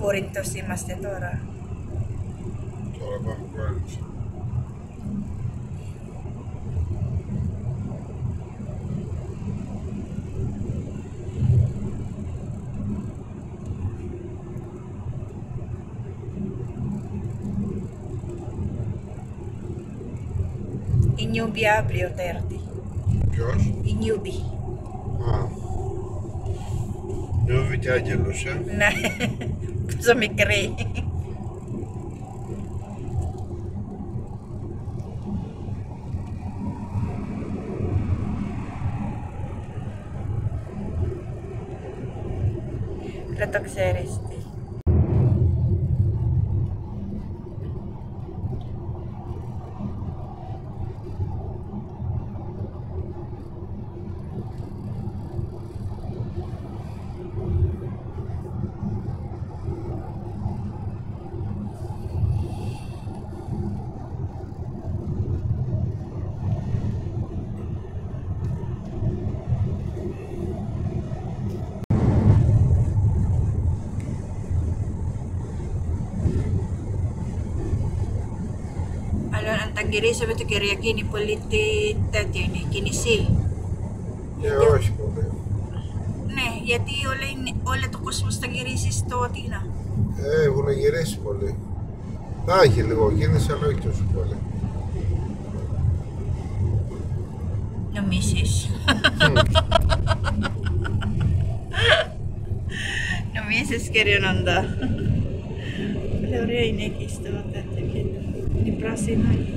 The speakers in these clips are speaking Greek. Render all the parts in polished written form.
Κόρινθος είμαστε τώρα. Τώρα πάμε Κόρινθο. Η Νιούμπι αύριο θα έρθει. Ποιος? Η Νιούμπι. Α. Νιούβι και Άγγελος, Ναι, πόσο μικρή. Δεν το ξέρεις τι. Αν τα γυρίσαμε το Κυριακή είναι πολύ τέτοιο, είναι κίνηση. όχι πολύ. Ναι, γιατί όλο το κόσμο θα γυρίσει στο Αθήνα. Έχουν γυρίσει πολύ. Θα έχει λίγο κίνηση, αλλά όχι τόσο πολύ. Νομίζεις. Νομίζεις, κύριε Νοντά. Πολύ ωραία είναι εκεί στο τέτοιο. Είναι πράσινα.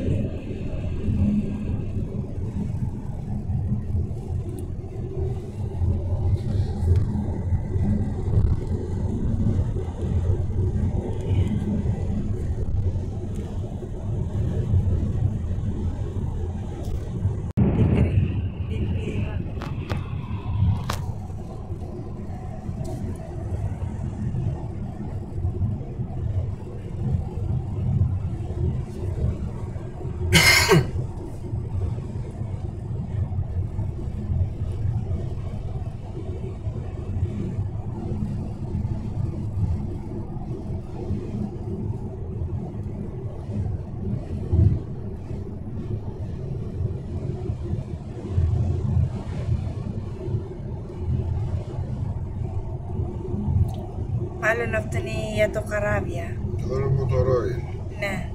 Μάλλον αυτό είναι για το καράβια. Τώρα μου το Royal. Ναι.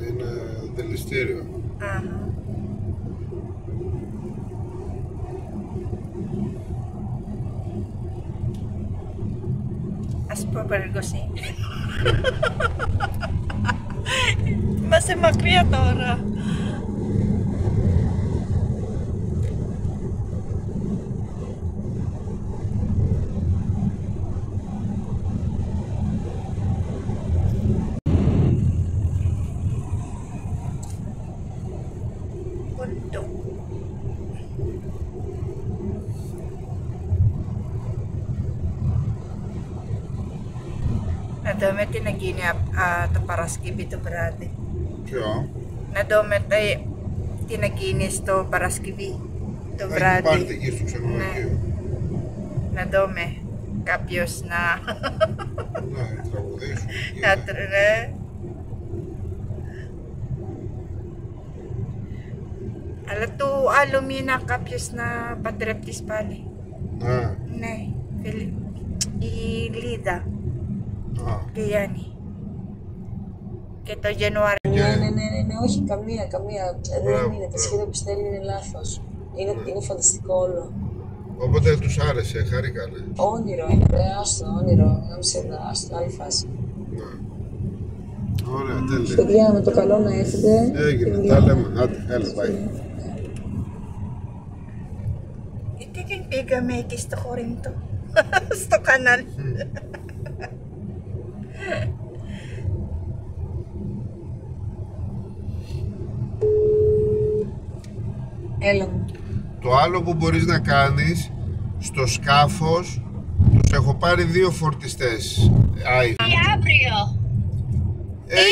Είναι δηληστήριο. Αχα. Ας πω παρελκωσή. Είμαστε μακριά τώρα. Να δούμε τι να γίνει το Παρασκευή το βράδυ. Ποιο? Να δούμε τι να γίνει στο Παρασκευή το βράδυ. Έχει πάρτι εκεί στο ξενοδοχείο. Να δούμε κάποιος να... Ναι, τραγουδήσουν. να τρελέ. Αλλά το άλλο μήνα κάποιος να παντρευτείς πάλι. Ναι, φίλοι. Η Λίδα. Και η Γιάννη. Και το Γενουάριο. Ναι, όχι, καμία. Δεν είναι, τα σχέδια που στέλνει είναι λάθος. Είναι φανταστικό όλο. Οπότε τους άρεσε, χαρήκανε. Όνειρο είναι, άστο, όνειρο. Άστο, άλλη φάση. Ωραία, τέλεια. Παιδιά, με το καλό να έρθετε. Έγινε, τα λέμε. Άντε, έλα, πάει. Γιατί δεν πήγαμε εκεί στο Κόρινθο, στο κανάλι. Έλα μου. Το άλλο που μπορείς να κάνεις, στο σκάφος, τους έχω πάρει 2 φορτιστές. Αύριο.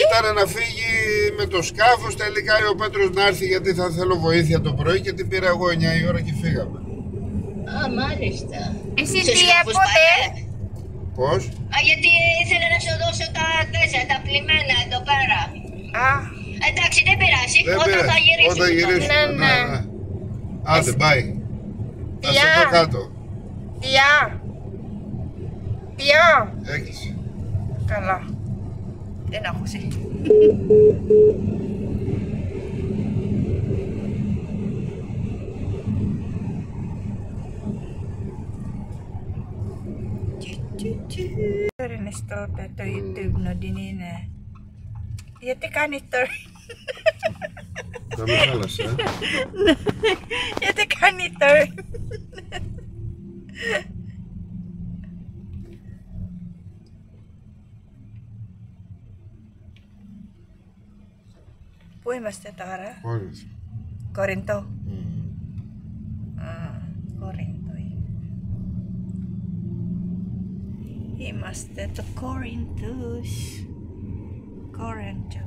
Ήταν να φύγει με το σκάφος, τελικά ο Πέτρος να έρθει γιατί θα θέλω βοήθεια το πρωί και την πήρα εγώ 9 η ώρα και φύγαμε. Α, μάλιστα. Εσύ Σε τι σκάφος πότε? πάτε? Πώς? Γιατί ήθελα να σου δώσω τα πλημμένα εδώ πέρα. Α, Εντάξει, δεν πειράζει. Δεν Όταν πειράζει. θα γυρίσουμε. Όταν γυρίσουμε. Ναι, ναι. Άντε, bye. Θα σε δω κάτω. Τιά. Έκλεισε. Καλά. Δεν άκουσε. Rin start το YouTube να την είναι. Γιατί κάνει τώρα. Θα με χάλασε, Γιατί κάνει τώρα. Πού είμαστε τώρα? Όρις. Κορινθό. Κορινθό. Είμαστε το Κορινθούς. Κορινθό.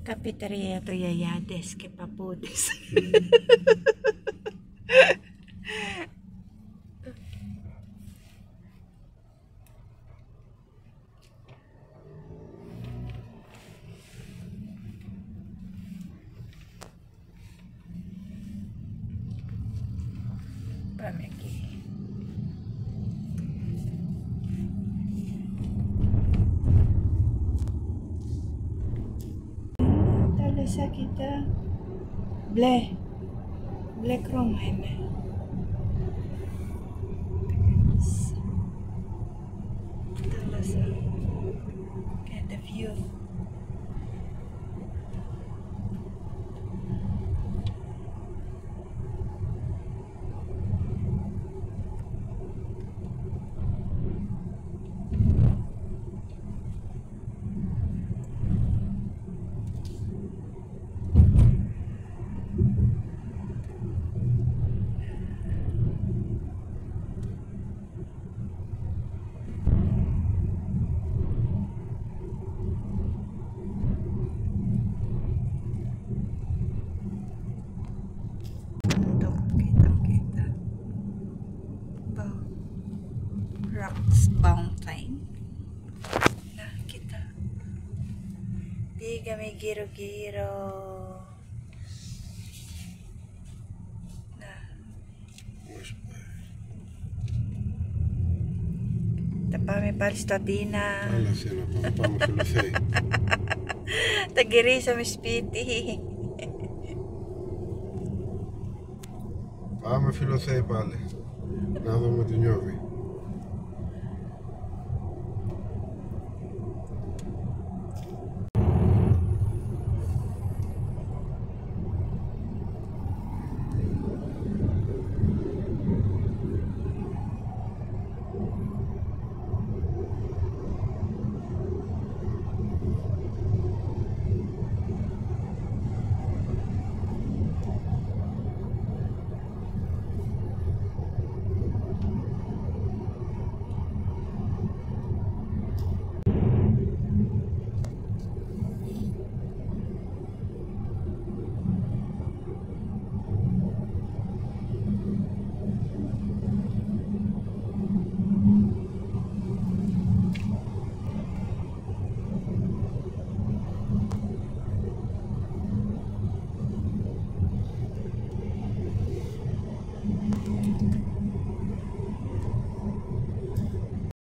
Καπιτερία το γιαγιάδες και παππούδες. Πάμε εκεί. Θάλασσα, κοίτα. Μπλε. Μπλε χρώμα είναι. Θάλασσα. Και the view. Rocks Mountain. Nah, kita. Di kami giro-giro. Nah. Τα πάμε πάλι στο Αντίνα. Άλλα σένα, πάμε Φιλοθέη. Τα γυρίσαμε σπίτι. Πάμε Φιλοθέη πάλι. Να δούμε τι νιώθει.